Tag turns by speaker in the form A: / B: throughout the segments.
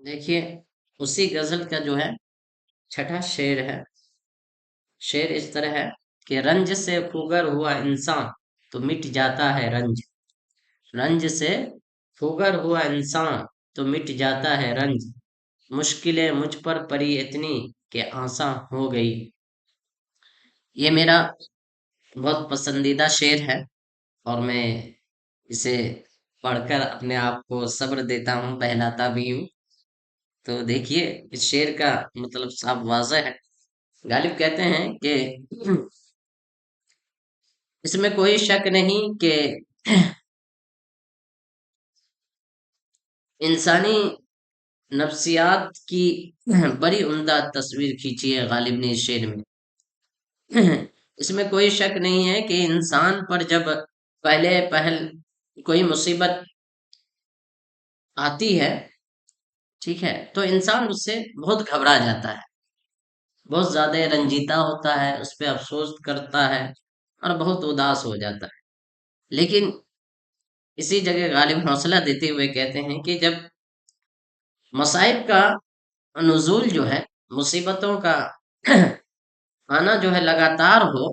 A: دیکھیے اسی غزل کا جو ہے چھٹا شعر ہے. شعر اس طرح ہے کہ رنج سے پھوگر ہوا انسان تو مٹ جاتا ہے رنج. رنج سے پھوگر ہوا انسان تو مٹ جاتا ہے رنج. مشکلیں مجھ پر پڑی اتنی کہ آساں ہو گئی. یہ میرا بہت پسندیدہ شعر ہے اور میں اسے پڑھ کر اپنے آپ کو صبر دیتا ہوں، بہلاتا بھی ہوں. تو دیکھیے اس شعر کا مطلب صاف واضح ہے. غالب کہتے ہیں کہ اس میں کوئی شک نہیں کہ انسانی نفسیات کی بڑی عمدہ تصویر کھینچی ہے غالب نے اس شعر میں. اس میں کوئی شک نہیں ہے کہ انسان پر جب پہلے پہل کوئی مصیبت آتی ہے، ٹھیک ہے، تو انسان اس سے بہت گھبرا جاتا ہے، بہت زیادہ رنجیدہ ہوتا ہے، اس پہ افسوس کرتا ہے اور بہت اداس ہو جاتا ہے. لیکن اسی جگہ غالب حوصلہ دیتے ہوئے کہتے ہیں کہ جب مصائب کا نزول جو ہے، مصیبتوں کا آنا جو ہے لگاتار ہو،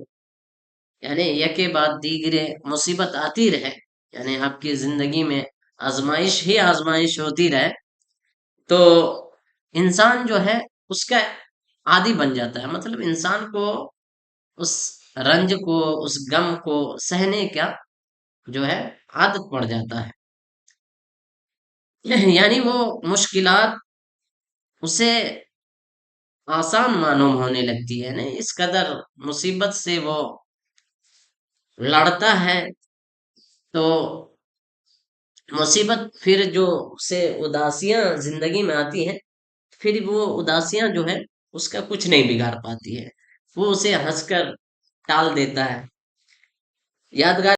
A: یعنی یکے بعد دیگرے مصیبت آتی رہے، یعنی آپ کی زندگی میں آزمائش ہی آزمائش ہوتی رہے، تو انسان جو ہے اس کا عادی بن جاتا ہے. مطلب انسان کو اس رنج کو، اس غم کو سہنے کا جو ہے عادت پڑ جاتا ہے. یعنی وہ مشکلات اسے آسان معلوم ہونے لگتی ہے. نہیں اس قدر مصیبت سے وہ لڑتا ہے، تو مصیبت پھر جو سے اداسیاں زندگی میں آتی ہیں، پھر وہ اداسیاں جو ہے اس کا کچھ نہیں بگاڑ پاتی ہے، وہ اسے ہنس کر ٹال دیتا ہے. یادگار